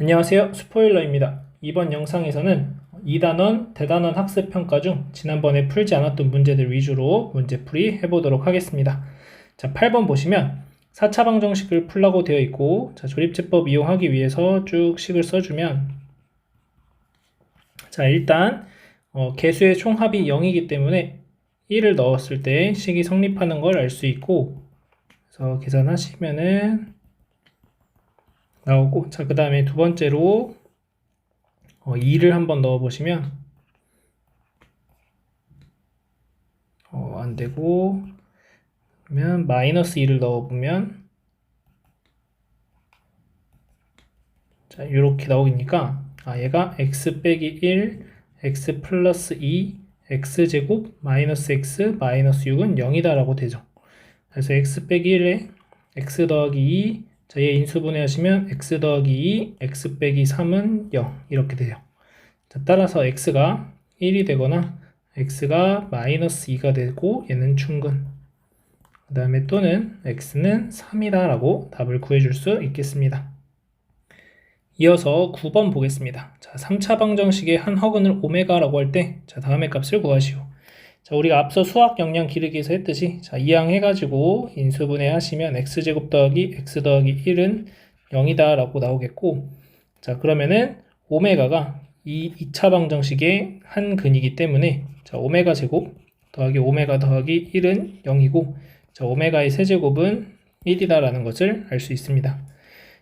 안녕하세요. 스포일러입니다. 이번 영상에서는 2단원, 대단원 학습평가 중 지난번에 풀지 않았던 문제들 위주로 문제풀이 해보도록 하겠습니다. 자, 8번 보시면 4차 방정식을 풀라고 되어 있고, 자, 조립제법 이용하기 위해서 쭉 식을 써주면, 자, 일단 개수의 총합이 0이기 때문에 1을 넣었을 때 식이 성립하는 걸 알 수 있고, 그래서 계산하시면은 나오고, 자, 그 다음에 두 번째로 2를 한번 넣어 보시면 안 되고, 그러면 마이너스 2를 넣어 보면, 자, 이렇게 나오니까 얘가 x 빼기 1, x 플러스 2, x제곱 마이너스 x 마이너스 6은 0이다 라고 되죠. 그래서 x 빼기 1에 x 더하기 2, 자, 얘 인수분해 하시면 x 더하기 2, x 빼기 3은 0 이렇게 돼요. 자, 따라서 x가 1이 되거나 x가 마이너스 2가 되고 얘는 충근, 그 다음에 또는 x는 3이다 라고 답을 구해줄 수 있겠습니다. 이어서 9번 보겠습니다. 자, 3차 방정식의 한 허근을 오메가라고 할 때, 자, 다음의 값을 구하시오. 자, 우리가 앞서 수학 역량 기르기에서 했듯이, 자, 이항해가지고 인수분해 하시면 x제곱 더하기 x 더하기 1은 0이다 라고 나오겠고, 자, 그러면은 오메가가 이 2차 방정식의 한 근이기 때문에, 자, 오메가 제곱 더하기 오메가 더하기 1은 0이고, 자, 오메가의 세제곱은 1이다 라는 것을 알 수 있습니다.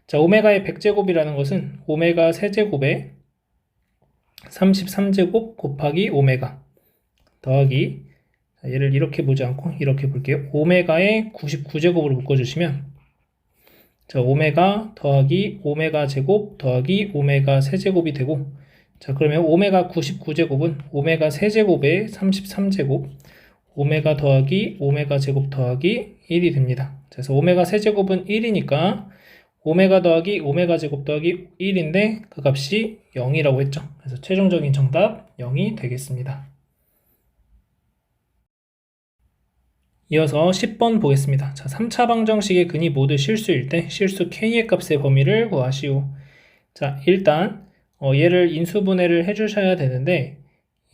자, 오메가의 100제곱이라는 것은 오메가 세제곱에 33제곱 곱하기 오메가 더하기, 자, 얘를 이렇게 보지 않고 이렇게 볼게요. 오메가의 99제곱으로 묶어주시면, 자, 오메가 더하기 오메가 제곱 더하기 오메가 세제곱이 되고, 자, 그러면 오메가 99제곱은 오메가 세제곱에 33제곱 오메가 더하기 오메가 제곱 더하기 1이 됩니다. 그래서 오메가 세제곱은 1이니까 오메가 더하기 오메가 제곱 더하기 1인데 그 값이 0이라고 했죠. 그래서 최종적인 정답 0이 되겠습니다. 이어서 10번 보겠습니다. 자, 3차 방정식의 근이 모두 실수일 때 실수 k의 값의 범위를 구하시오. 자, 일단 얘를 인수분해를 해주셔야 되는데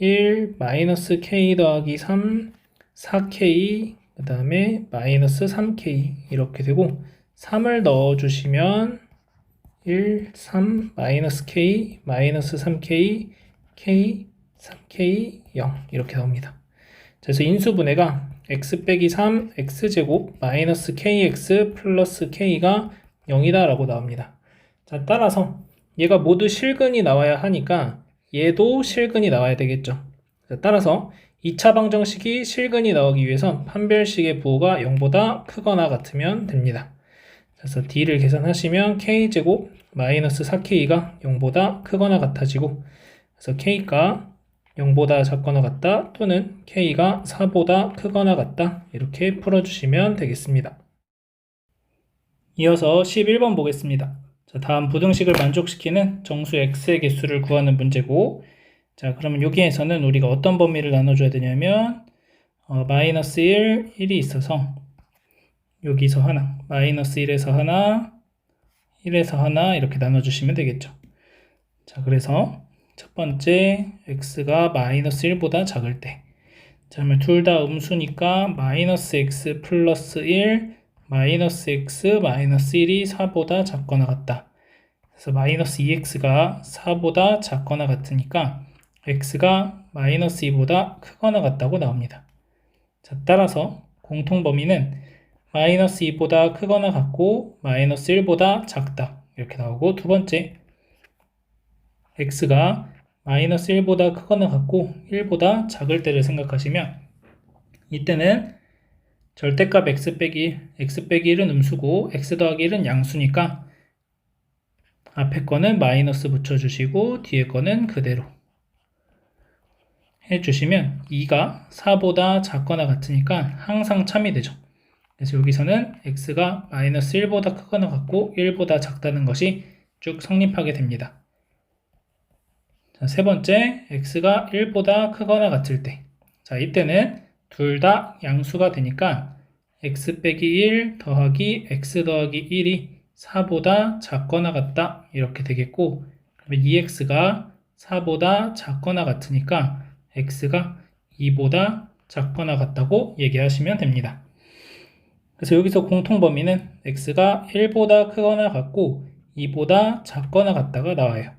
1 마이너스 k 더하기 3 4k 그 다음에 마이너스 3k 이렇게 되고 3을 넣어주시면 1, 3, 마이너스 k, 마이너스 3k, k, 3k, 0 이렇게 나옵니다. 그래서 인수분해가 x 빼기 3, x제곱, 마이너스 kx 플러스 k가 0이다 라고 나옵니다. 자, 따라서 얘가 모두 실근이 나와야 하니까 얘도 실근이 나와야 되겠죠. 자, 따라서 2차 방정식이 실근이 나오기 위해선 판별식의 부호가 0보다 크거나 같으면 됩니다. 그래서 d를 계산하시면 k제곱 마이너스 4k가 0보다 크거나 같아지고, 그래서 k가 0보다 작거나 같다 또는 k가 4보다 크거나 같다 이렇게 풀어주시면 되겠습니다. 이어서 11번 보겠습니다. 자, 다음 부등식을 만족시키는 정수 x의 개수를 구하는 문제고, 자, 그러면 여기에서는 우리가 어떤 범위를 나눠줘야 되냐면 마이너스 1, 1이 있어서 여기서 하나, 마이너스 1에서 하나, 1에서 하나 이렇게 나눠주시면 되겠죠. 자, 그래서 첫 번째 x가 마이너스 1보다 작을 때, 자, 그러면 둘 다 음수니까 마이너스 x 플러스 1, 마이너스 x 마이너스 1이 4보다 작거나 같다. 그래서 마이너스 2x가 4보다 작거나 같으니까 x가 마이너스 2보다 크거나 같다고 나옵니다. 자, 따라서 공통범위는 마이너스 2보다 크거나 같고 마이너스 1보다 작다 이렇게 나오고, 두 번째 x가 마이너스 1보다 크거나 같고 1보다 작을 때를 생각하시면 이때는 절대값 x 빼기 1, x 빼기 1은 음수고 x 더하기 1은 양수니까 앞에 거는 마이너스 붙여주시고 뒤에 거는 그대로 해주시면 2가 4보다 작거나 같으니까 항상 참이 되죠. 그래서 여기서는 x가 마이너스 1보다 크거나 같고 1보다 작다는 것이 쭉 성립하게 됩니다. 자, 세 번째, x가 1보다 크거나 같을 때, 자, 이때는 둘 다 양수가 되니까 x 빼기 1 더하기 x 더하기 1이 4보다 작거나 같다 이렇게 되겠고, 그러면 2x가 4보다 작거나 같으니까 x가 2보다 작거나 같다고 얘기하시면 됩니다. 그래서 여기서 공통범위는 x가 1보다 크거나 같고 2보다 작거나 같다가 나와요.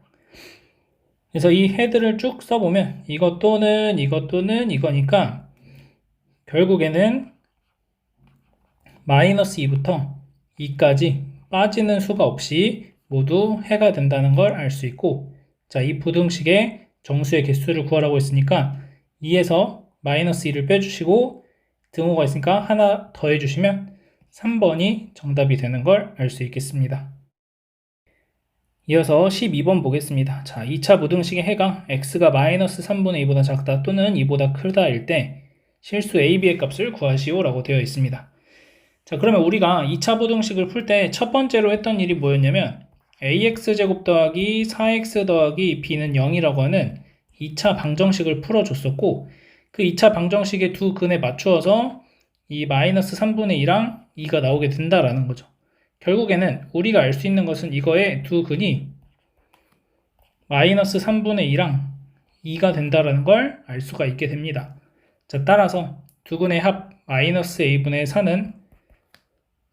그래서 이 헤드를 쭉 써보면 이것 또는 이것 또는 이거니까 결국에는 마이너스 2부터 2까지 빠지는 수가 없이 모두 해가 된다는 걸 알 수 있고, 자, 이 부등식의 정수의 개수를 구하라고 했으니까 2에서 마이너스 2를 빼주시고 등호가 있으니까 하나 더 해주시면 3번이 정답이 되는 걸 알 수 있겠습니다. 이어서 12번 보겠습니다. 자, 2차 부등식의 해가 x가 마이너스 3분의 2보다 작다 또는 2보다 크다일 때 실수 a, b의 값을 구하시오 라고 되어 있습니다. 자, 그러면 우리가 2차 부등식을 풀 때 첫 번째로 했던 일이 뭐였냐면 ax제곱 더하기 4x 더하기 b는 0이라고 하는 2차 방정식을 풀어줬었고, 그 2차 방정식의 두 근에 맞추어서 이 마이너스 3분의 2랑 2가 나오게 된다라는 거죠. 결국에는 우리가 알 수 있는 것은 이거의 두 근이 마이너스 3분의 2랑 2가 된다라는 걸 알 수가 있게 됩니다. 자, 따라서 두 근의 합 마이너스 a분의 4는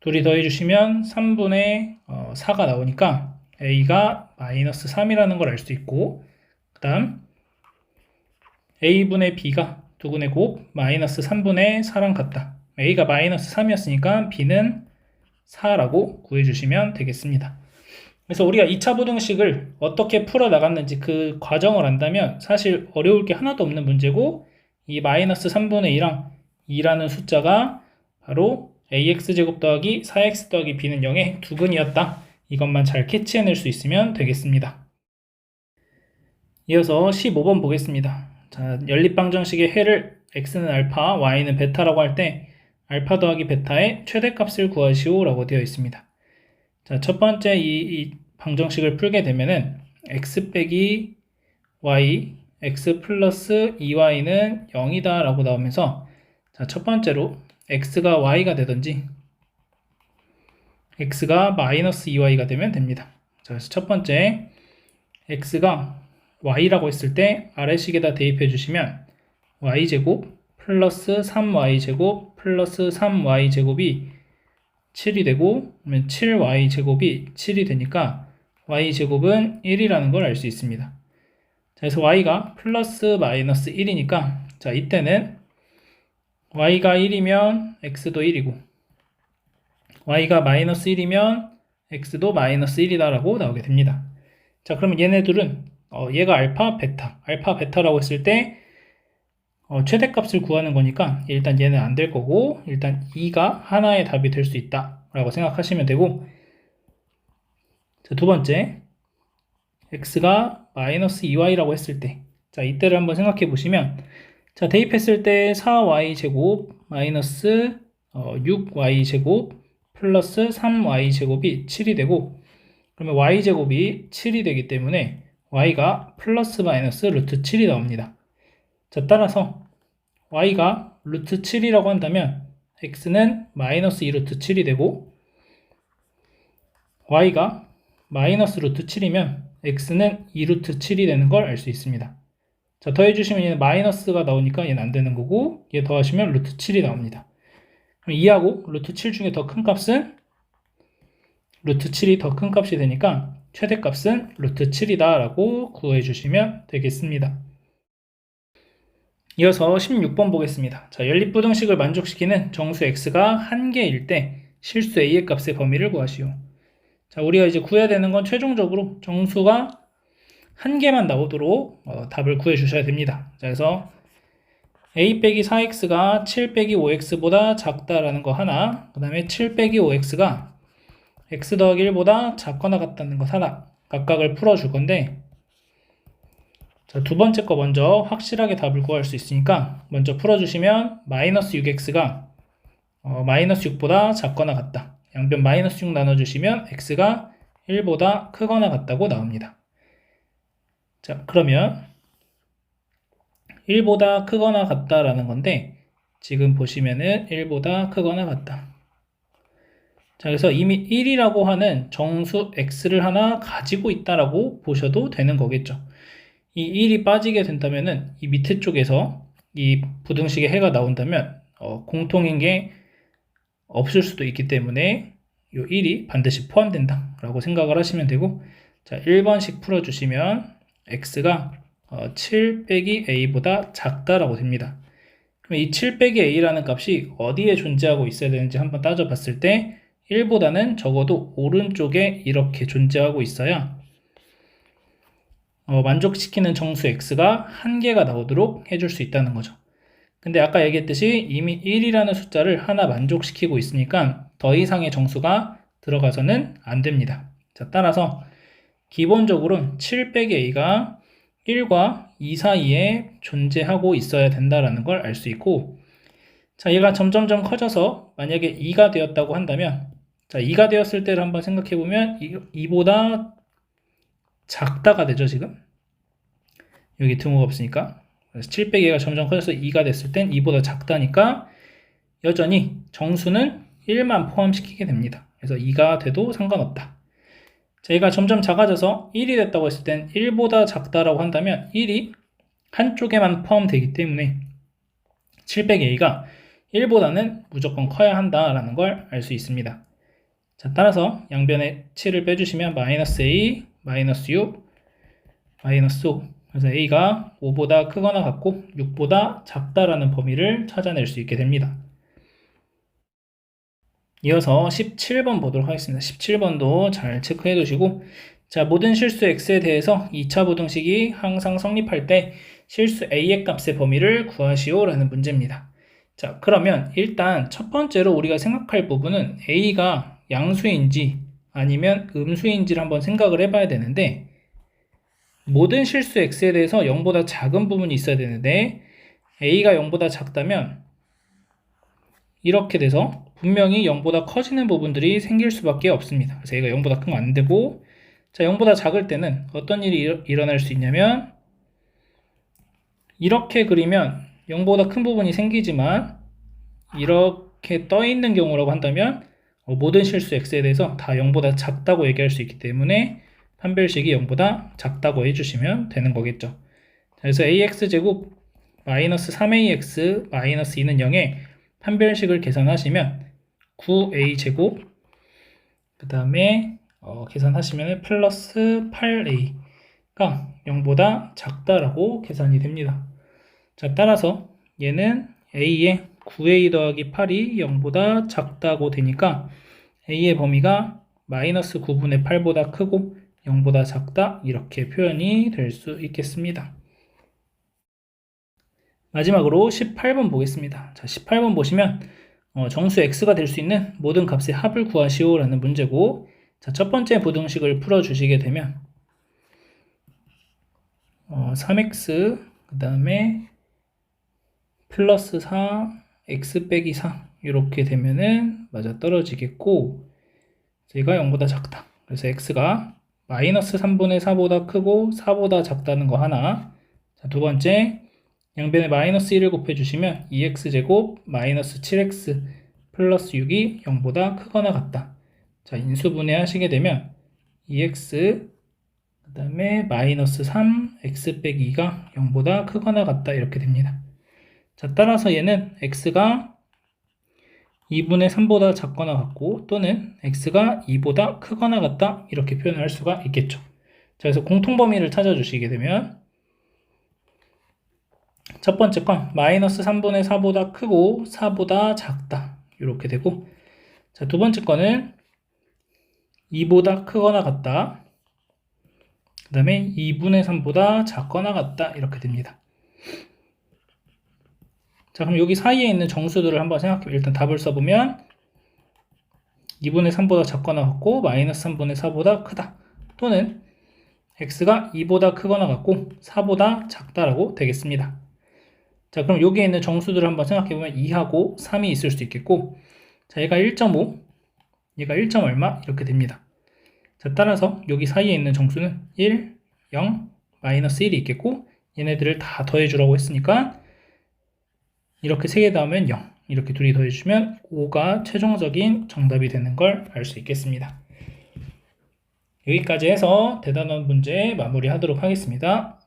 둘이 더해주시면 3분의 4가 나오니까 a가 마이너스 3이라는 걸 알 수 있고, 그 다음 a분의 b가 두 근의 곱 마이너스 3분의 4랑 같다. a가 마이너스 3이었으니까 b는 4라고 구해주시면 되겠습니다. 그래서 우리가 2차 부등식을 어떻게 풀어나갔는지 그 과정을 안다면 사실 어려울 게 하나도 없는 문제고, 이 마이너스 3분의 2랑 2라는 숫자가 바로 ax제곱 더하기 4x 더하기 b는 0의 두 근이었다. 이것만 잘 캐치해낼 수 있으면 되겠습니다. 이어서 15번 보겠습니다. 자, 연립방정식의 해를 x는 알파, y는 베타라고 할 때 알파 더하기 베타의 최대값을 구하시오 라고 되어 있습니다. 자, 첫 번째 이 방정식을 풀게 되면은 x 빼기 y, x 플러스 2y는 0이다 라고 나오면서, 자, 첫 번째로 x가 y가 되든지 x가 마이너스 2y가 되면 됩니다. 자, 그래서 첫 번째 x가 y라고 했을 때 아래식에다 대입해 주시면 y제곱 플러스 3y제곱 플러스 3y제곱이 7이 되고, 그러면 7y제곱이 7이 되니까 y제곱은 1이라는 걸 알 수 있습니다. 자, 그래서 y가 플러스 마이너스 1이니까, 자, 이때는 y가 1이면 x도 1이고 y가 마이너스 1이면 x도 마이너스 1이다 라고 나오게 됩니다. 자, 그러면 얘네들은 얘가 알파, 베타라고 했을 때 최대값을 구하는 거니까 일단 얘는 안 될 거고, 일단 2가 하나의 답이 될 수 있다 라고 생각하시면 되고, 자, 두 번째 x가 마이너스 2y라고 했을 때, 자, 이때를 한번 생각해 보시면, 자, 대입했을 때 4y제곱 마이너스 6y제곱 플러스 3y제곱이 7이 되고, 그러면 y제곱이 7이 되기 때문에 y가 플러스 마이너스 루트 7이 나옵니다. 자, 따라서 y가 루트 7이라고 한다면 x는 마이너스 2루트 7이 되고, y가 마이너스 루트 7이면 x는 2루트 7이 되는 걸 알 수 있습니다. 자, 더해주시면 얘는 마이너스가 나오니까 얘는 안 되는 거고, 얘 더하시면 루트 7이 나옵니다. 그럼 2하고 루트 7 중에 더 큰 값은 루트 7이 더 큰 값이 되니까 최대값은 루트 7이다 라고 구해주시면 되겠습니다. 이어서 16번 보겠습니다. 자, 연립부등식을 만족시키는 정수 x가 1개일 때 실수 a의 값의 범위를 구하시오. 자, 우리가 이제 구해야 되는 건 최종적으로 정수가 1개만 나오도록 답을 구해 주셔야 됩니다. 자, 그래서 a 빼기 4x가 7 빼기 5x보다 작다라는 거 하나, 그 다음에 7 빼기 5x가 x 더하기 1보다 작거나 같다는 것 하나, 각각을 풀어줄 건데, 자, 두 번째 거 먼저 확실하게 답을 구할 수 있으니까 먼저 풀어주시면 마이너스 6x가 마이너스 6보다 작거나 같다. 양변 마이너스 6 나눠주시면 x가 1보다 크거나 같다고 나옵니다. 자, 그러면 1보다 크거나 같다라는 건데, 지금 보시면은 1보다 크거나 같다. 자, 그래서 이미 1이라고 하는 정수 x를 하나 가지고 있다라고 보셔도 되는 거겠죠. 이 1이 빠지게 된다면은 이 밑에 쪽에서 이 부등식에 해가 나온다면 공통인 게 없을 수도 있기 때문에 이 1이 반드시 포함된다 라고 생각을 하시면 되고, 자, 1번씩 풀어주시면 x가 7 빼기 a보다 작다라고 됩니다. 그럼 이 7 빼기 a라는 값이 어디에 존재하고 있어야 되는지 한번 따져봤을 때 1보다는 적어도 오른쪽에 이렇게 존재하고 있어야 만족시키는 정수 x가 한 개가 나오도록 해줄 수 있다는 거죠. 근데 아까 얘기했듯이 이미 1이라는 숫자를 하나 만족시키고 있으니까 더 이상의 정수가 들어가서는 안 됩니다. 자, 따라서 기본적으로 7 빼기 a가 1과 2 사이에 존재하고 있어야 된다라는 걸 알 수 있고, 자, 얘가 점점점 커져서 만약에 2가 되었다고 한다면, 자, 2가 되었을 때를 한번 생각해 보면 2보다 작다가 되죠, 지금. 여기 등호가 없으니까. 그래서 7 빼기가 점점 커져서 2가 됐을 땐 2보다 작다니까 여전히 정수는 1만 포함시키게 됩니다. 그래서 2가 돼도 상관없다. 자, 얘가 점점 작아져서 1이 됐다고 했을 땐 1보다 작다라고 한다면 1이 한쪽에만 포함되기 때문에 7 빼기 a가 1보다는 무조건 커야 한다라는 걸 알 수 있습니다. 자, 따라서 양변에 7을 빼주시면 마이너스 a, 마이너스 6, 마이너스 5. 그래서 a가 5보다 크거나 같고 6보다 작다라는 범위를 찾아낼 수 있게 됩니다. 이어서 17번 보도록 하겠습니다. 17번도 잘 체크해 두시고, 자, 모든 실수 x에 대해서 2차 부등식이 항상 성립할 때 실수 a의 값의 범위를 구하시오 라는 문제입니다. 자, 그러면 일단 첫 번째로 우리가 생각할 부분은 a가 양수인지 아니면 음수인지를 한번 생각을 해봐야 되는데, 모든 실수 x에 대해서 0보다 작은 부분이 있어야 되는데 a가 0보다 작다면 이렇게 돼서 분명히 0보다 커지는 부분들이 생길 수밖에 없습니다. 그래서 a가 0보다 크면 안 되고, 자, 0보다 작을 때는 어떤 일이 일어날 수 있냐면 이렇게 그리면 0보다 큰 부분이 생기지만 이렇게 떠 있는 경우라고 한다면 모든 실수 x에 대해서 다 0보다 작다고 얘기할 수 있기 때문에 판별식이 0보다 작다고 해주시면 되는 거겠죠. 그래서 ax제곱 마이너스 3ax 마이너스 2는 0에 판별식을 계산하시면 9a제곱 그 다음에 계산하시면 플러스 8a가 0보다 작다라고 계산이 됩니다. 자, 따라서 얘는 a의 9a 더하기 8이 0보다 작다고 되니까 a의 범위가 마이너스 9분의 8보다 크고 0보다 작다 이렇게 표현이 될 수 있겠습니다. 마지막으로 18번 보겠습니다. 자, 18번 보시면 정수 x가 될 수 있는 모든 값의 합을 구하시오 라는 문제고, 자, 첫 번째 부등식을 풀어주시게 되면 3x 그 다음에 플러스 4 x 빼기 4 이렇게 되면은 맞아 떨어지겠고, 얘가 0보다 작다. 그래서 x가 마이너스 3분의 4보다 크고 4보다 작다는 거 하나. 자, 두 번째 양변에 마이너스 1을 곱해주시면 2x제곱 마이너스 7x 플러스 6이 0보다 크거나 같다. 자, 인수분해 하시게 되면 2x 그 다음에 마이너스 3 x 빼기 2가 0보다 크거나 같다 이렇게 됩니다. 자, 따라서 얘는 x가 2분의 3보다 작거나 같고 또는 x가 2보다 크거나 같다 이렇게 표현할 수가 있겠죠. 자, 그래서 공통범위를 찾아주시게 되면 첫 번째 건 마이너스 3분의 4보다 크고 4보다 작다 이렇게 되고, 자, 두 번째 거는 2보다 크거나 같다, 그 다음에 2분의 3보다 작거나 같다 이렇게 됩니다. 자, 그럼 여기 사이에 있는 정수들을 한번 생각해 일단 답을 써보면 2분의 3보다 작거나 같고 마이너스 3분의 4보다 크다 또는 x가 2보다 크거나 같고 4보다 작다라고 되겠습니다. 자, 그럼 여기에 있는 정수들을 한번 생각해보면 2하고 3이 있을 수 있겠고, 자, 얘가 1.5 얘가 1. 얼마 이렇게 됩니다. 자, 따라서 여기 사이에 있는 정수는 1, 0, 마이너스 1이 있겠고 얘네들을 다 더해주라고 했으니까 이렇게 3개 더하면 0 이렇게 둘이 더해주면 5가 최종적인 정답이 되는 걸 알 수 있겠습니다. 여기까지 해서 대단원 문제 마무리하도록 하겠습니다.